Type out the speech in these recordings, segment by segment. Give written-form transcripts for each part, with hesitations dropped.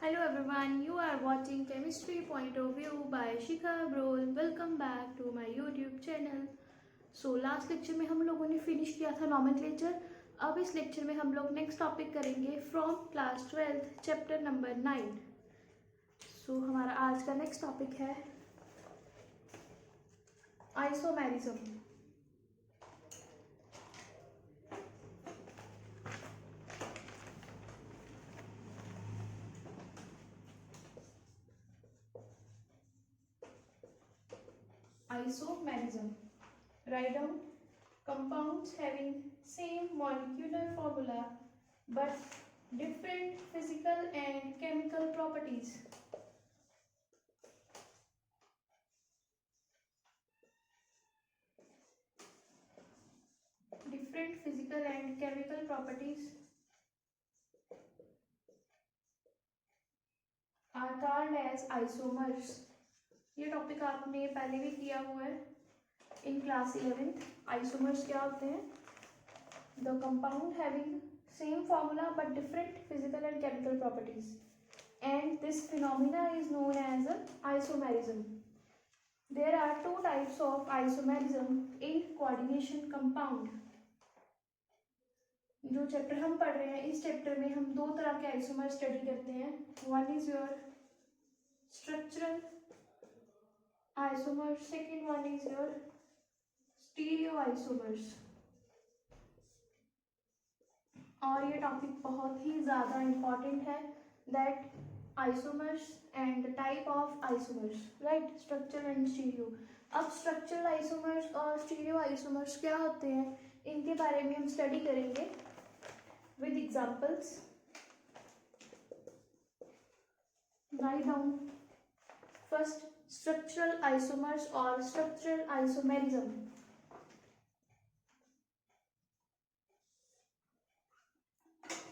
Hello everyone, you are watching Chemistry Point of View by Shikha Brol. Welcome back to my YouTube channel. Last lecture में हम लोगों ने finish किया था nomenclature. अब इस लेक्चर में हम लोग नेक्स्ट टॉपिक करेंगे फ्रॉम क्लास 12 चैप्टर नंबर 9. हमारा आज का नेक्स्ट टॉपिक है isomerism. Isomerism. Write down compounds having same molecular formula but different physical and chemical properties. Different physical and chemical properties are called as isomers. ये topic आपने पहले भी किया हुआ है इन क्लास 11th. आइसोमर्स क्या होते हैं? The compound having same formula but different physical and chemical properties, and this phenomena is known as isomerism. There are two types of isomerism in coordination compound. जो chapter हम पढ़ रहे हैं, इस chapter में हम दो तरह के आइसोमर स्टडी करते हैं. One is your structural isomers, second one is your stereoisomers. और ये टॉपिक बहुत ही ज़्यादा इम्पॉर्टेंट है, that isomers and the type of isomers, right? Structural and stereo. अब स्ट्रक्चरल आइसोमर्स और स्टीरियो आइसोमर्स क्या होते हैं, इनके बारे में हम स्टडी करेंगे with examples. Write down first structural isomers or structural isomerism.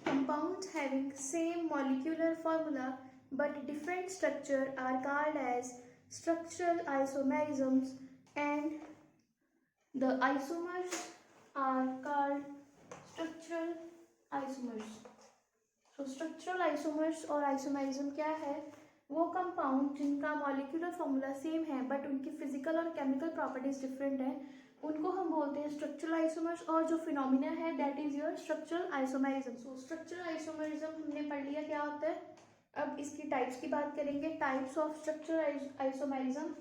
Compounds having same molecular formula but different structure are called as structural isomerisms, and the isomers are called structural isomers. So structural isomers और isomerism क्या है? वो compound जिनका molecular formula same है but उनकी physical और chemical properties different है, उनको हम बोलते हैं स्ट्रक्चरल आइसोमर्स. और जो फिनोमिना है that is your structural isomerism. So structural isomerism हमने पढ़ लिया क्या होता है. अब इसकी टाइप्स की बात करेंगे. Types of structural isomerism.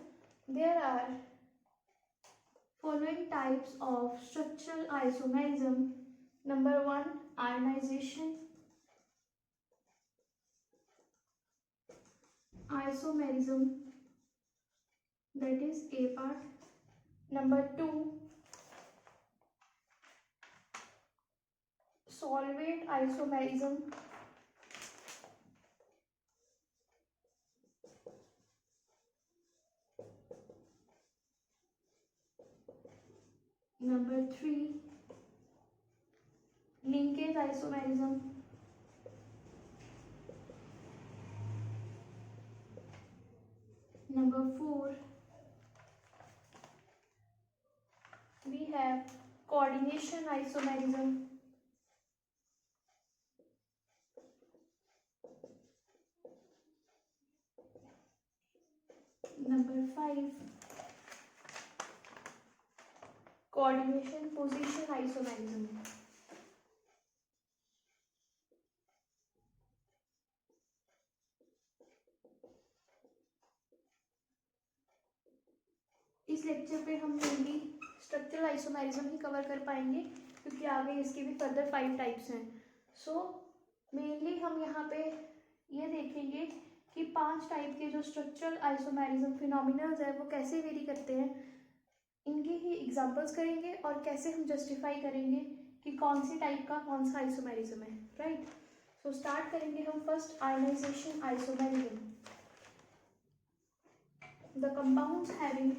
There are following types of structural isomerism. Number 1, ionization isomerism, that is A part. Number 2, solvent isomerism. Number 3, linkage isomerism. Number 4, we have coordination isomerism. Number 5, coordination position isomerism. इस lecture पे हम mainly structural isomerism ही cover कर पाएंगे क्योंकि आगे इसके भी further 5 types हैं. सो मेनली हम यहाँ पे ये देखेंगे कि 5 टाइप के जो स्ट्रक्चरल आइसोमेरिज्म फिनोमिनाज है वो कैसे वेरी करते हैं. इनके ही एग्जांपल्स करेंगे और कैसे हम जस्टिफाई करेंगे कि कौन सी टाइप का कौन सा आइसोमेरिज्म है, राइट? सो स्टार्ट करेंगे हम first ionization isomerism. The compounds having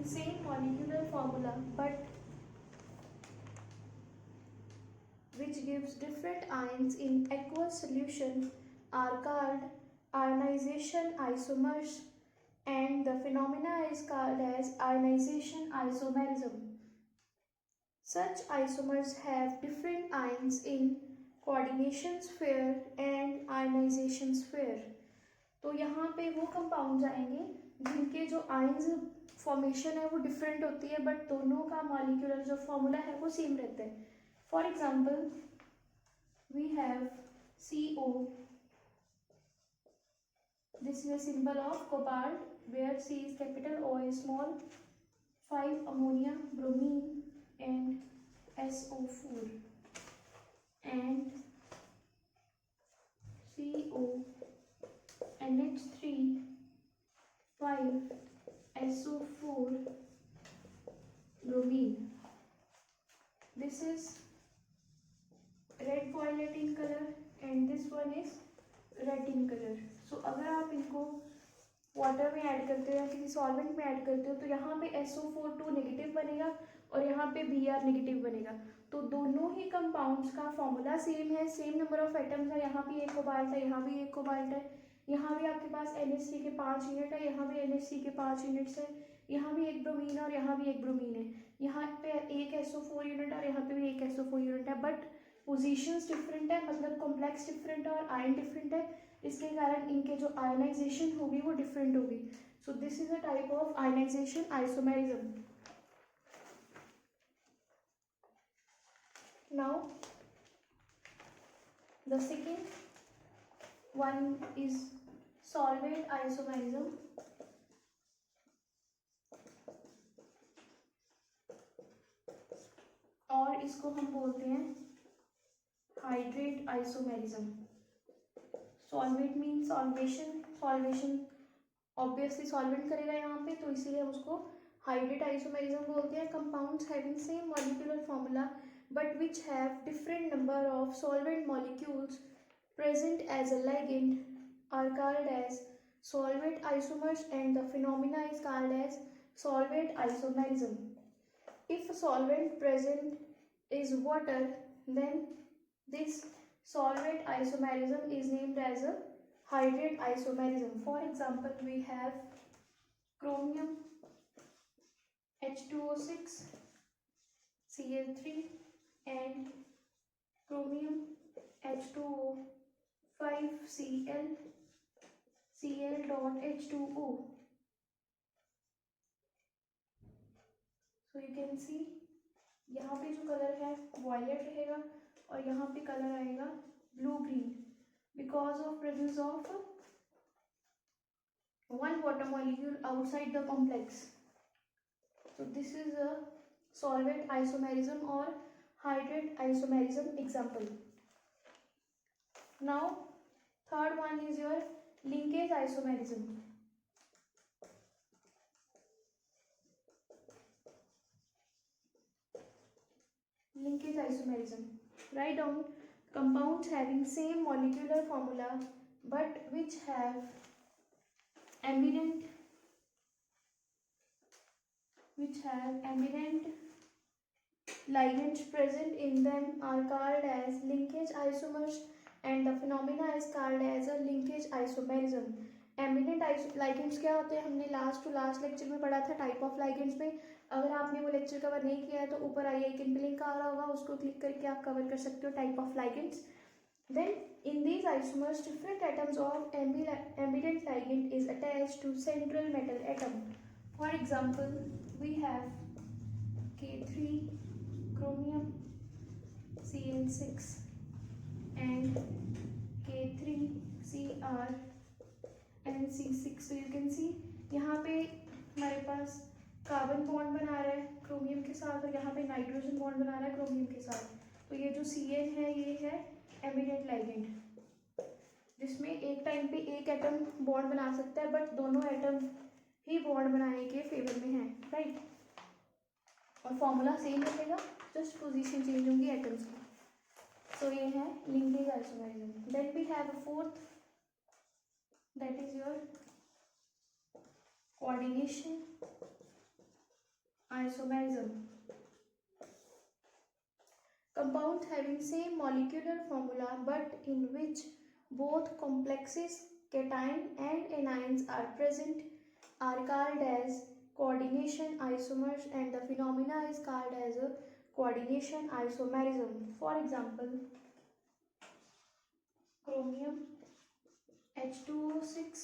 same molecular formula but which gives different ions in aqueous solution are called ionization isomers, and the phenomena is called as ionization isomerism. Such isomers have different ions in coordination sphere and ionization sphere. तो यहाँ पे वो compound आएंगे जिनके जो ions formation है वो different होती है, बट दोनों का मॉलिक्यूलर जो फॉर्मूला है वो सेम रहता है. For example we have CO. This is a symbol of cobalt where C is capital, O is small. 5 ammonia, bromine and SO4 and CO, NH3, 5 SO4, bromine. This is red violet in color and this one is red in color. So अगर आप इनको water में add करते हो या किसी solvent में add करते हो तो यहाँ पे SO4 नेगेटिव बनेगा और यहाँ पे Br नेगेटिव बनेगा. तो दोनों ही कंपाउंड्स का फॉर्मूला सेम है, सेम नंबर ऑफ एटम्स है. यहाँ भी एक कोबाल्ट है, यहाँ भी एक कोबाल्ट है, यहाँ भी आपके पास NH3 के 5 यूनिट है, यहाँ भी NH3 के 5 यूनिट्स है, यहाँ भी एक ब्रोमीन और यहाँ भी एक ब्रोमीन है, यहाँ पे एक SO4 यूनिट और यहाँ पे भी एक SO4 यूनिट है. बट पोजीशंस डिफरेंट है, मतलब कॉम्प्लेक्स डिफरेंट है और आयन डिफरेंट है. इसके कारण इनके जो आयनाइजेशन होगी वो डिफरेंट होगी. So this is a type of ionization isomerism. Now the second one is solvent isomerism. और इसको हम बोलते हैं hydrate isomerism. Solvent mean solvation, solvation obviously solvent करेगा यहाँ पे, तो इसीलिए हम उसको हाइड्रेट आइसोमेरिज्म बोलते हैं. Compounds having same molecular formula but which have different number of solvent molecules present as a ligand are called as solvent isomers and the phenomena is called as solvent isomerism. If solvent present is water, then this solvent isomerism is named as a hydrate isomerism. For example, we have chromium H2O6 Cl3 and chromium H2O 5 Cl dot H2O. So you can see यहाँ पे जो colour है violet रहेगा और यहाँ पे colour आएगा blue green because of presence of one water molecule outside the complex. So this is a solvent isomerism or hydrate isomerism example. Now third one is your linkage isomerism. Linkage isomerism. Write down compounds having same molecular formula but which have eminent ligands present in them are called as linkage isomers and the phenomena is called as a linkage isomerism. Eminent ligands क्या होते हैं, हमने last to last lecture में पढ़ा था type of ligands में. अगर आपने वो लेक्चर कवर नहीं किया है तो ऊपर आई आइकन पे लिंक आ रहा होगा, उसको क्लिक करके आप कवर कर सकते हो type of ligands. Then in these isomers different atoms of eminent ligand is attached to central metal atom. For example, we have K3 chromium Cl6 and K3 Cr and C6. So you can see यहाँ पे हमारे पास carbon bond बना रहा है chromium के साथ और यहाँ पे नाइट्रोजन बॉन्ड बना रहा है क्रोमियम के साथ. तो ये जो Cl है ये है एमिनेंट लाइगेंड जिसमें एक टाइम पे एक एटम बॉन्ड बना सकता है बट दोनों एटम ही बॉन्ड बनाने के फेवर में है, राइट. और फॉर्मूला सेम रहेगा, जस्ट पोजीशन चेंज होंगी एटम्स की. सो ये है linkage isomerism. Then we have a fourth that is your coordination isomerism. Compounds having same molecular formula but in which both complexes, cation and anions are present are called as coordination isomers and the phenomena is called as a coordination isomerism. For example, chromium H2O6,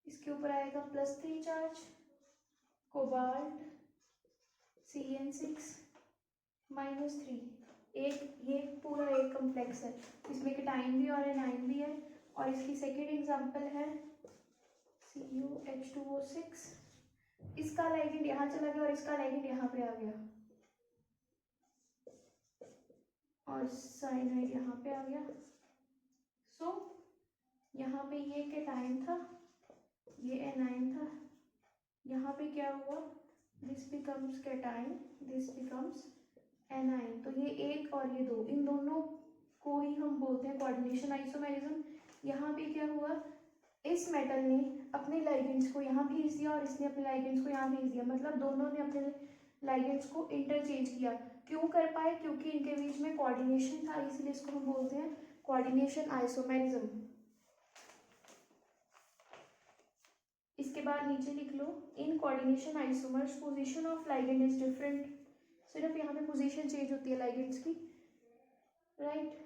इसके ऊपर आएगा +3 charge, cobalt CN6 -3। ये पूरा एक complex है, इसमें cation भी और एनाइन भी है। और इसकी सेकेंड एग्जांपल है CuH2O6, इसका लाइगेंड यहाँ चला गया और इसका लाइगेंड यहाँ पे आ गया, और साइनाइड यहाँ पे आ गया। सो यहाँ पे ये केटाइन था, ये एनाइन था, यहाँ पे क्या हुआ, this becomes cation, this becomes A9. तो ये एक और ये दो, इन दोनों को ही हम बोलते हैं कोऑर्डिनेशन आइसोमेरिज्म। यहाँ पे क्या हुआ, इस मेटल ने अपने लाइगेंड्स को यहाँ भेज दिया और इसने अपने लाइगेंड्स को यहाँ भेज दिया, मतलब दोनों ने अपने लाइगेंड्स को इंटरचेंज किया। क्यों कर पाए, क्योंकि इनके बीच में कोऑर्डिनेशन था, इसलिए इसको हम बोलते हैं कोऑर्डिनेशन आइसोमेरिज्म। इसके बाद नीचे लिख लो, in coordination isomers position of ligand is different. सिर्फ यहाँ पे पोजीशन चेंज होती है लाइगेंड्स की, right.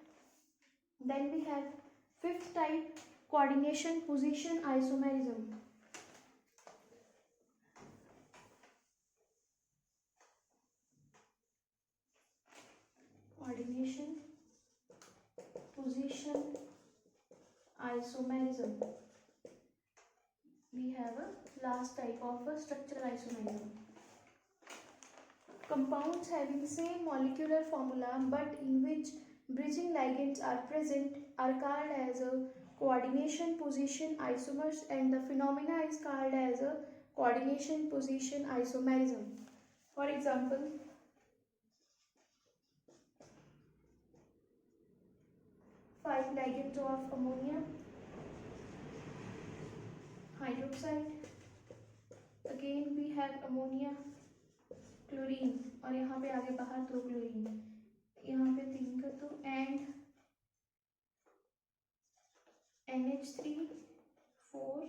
Then we have fifth type, coordination position isomerism. Coordination position isomerism. We have a last type of a structural isomerism. Compounds having same molecular formula but in which bridging ligands are present are called as a coordination position isomers, and the phenomena is called as a coordination position isomerism. For example, five ligands of ammonia, hydroxide, again we have ammonia, chlorine, और यहाँ पे आगे बाहर दो chlorine, यहाँ पे 3 कर दो, and NH3 4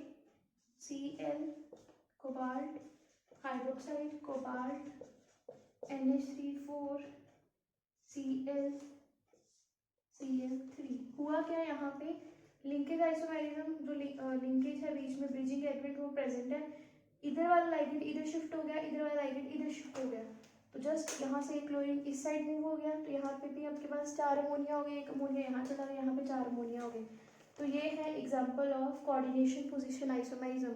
Cl cobalt, hydroxide cobalt NH3 4 Cl Cl3। हुआ क्या यहाँ पे, लिंकेज आइसोमेरिज्म, जो लिंकेज है बीच में ब्रिजिंग एलिमेंट वो प्रेजेंट है। इधर वाला लाइगेंड इधर शिफ्ट हो गया, इधर वाला लाइगेंड इधर शिफ्ट हो गया, तो जस्ट यहाँ से एक क्लोरीन इस साइड मूव हो गया, तो यहाँ पे भी आपके पास 4 अमोनिया हो गए, एक अमोनिया यहाँ चला गया, यहाँ पे 4 अमोनिया हो गए। तो ये है example of coordination position isomerism.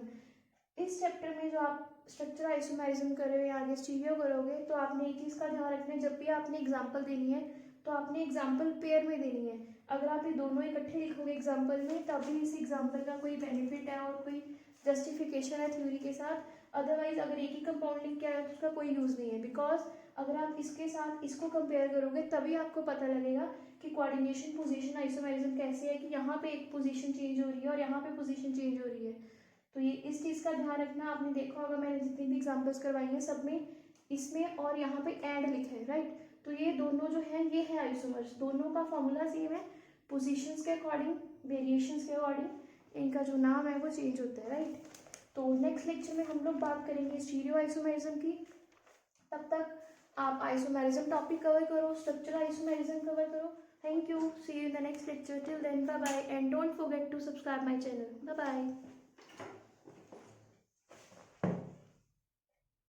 इस चैप्टर में जो आप स्ट्रक्चर आइसोमेरिज्म कर रहे हो या आगे स्टीरियो करोगे, तो आपने एक चीज़ का ध्यान रखना है, जब भी आपने एग्जाम्पल देनी है तो आपने एग्जाम्पल पेयर में देनी है। अगर आप ये दोनों इकट्ठे लिखोगे एग्जाम्पल में, तभी इस एग्जाम्पल का कोई बेनिफिट है और कोई जस्टिफिकेशन है थ्योरी के साथ। अदरवाइज अगर एक ही कंपाउंड लिख के आया तो उसका कोई यूज़ नहीं है, बिकॉज अगर आप इसके साथ इसको कंपेयर करोगे तभी आपको पता लगेगा कि कोऑर्डिनेशन पोजीशन आइसोमेरिज्म कैसे है, कि यहाँ पे एक पोजीशन चेंज हो रही है और यहाँ पे पोजीशन चेंज हो रही है। तो ये इस चीज़ का ध्यान रखना। आपने देखा होगा मैंने जितनी भी एग्जाम्पल्स करवाई हैं सब में इसमें और यहाँ पे एंड लिखा है, राइट। तो ये दोनों जो है ये है आइसोमर्स, दोनों का फॉर्मूला सेम है, पोजीशंस के अकॉर्डिंग, वेरिएशंस के अकॉर्डिंग इनका जो नाम है वो चेंज होता है, राइट। तो नेक्स्ट लेक्चर में हम लोग बात करेंगे स्टीरियो आइसोमेरिज्म की। तब तक आप आइसोमेरिज्म टॉपिक कवर करो, स्ट्रक्चरल आइसोमेरिज्म कवर करो। Thank you, see you in the next lecture. Till then, bye bye, and don't forget to subscribe my channel. Bye bye.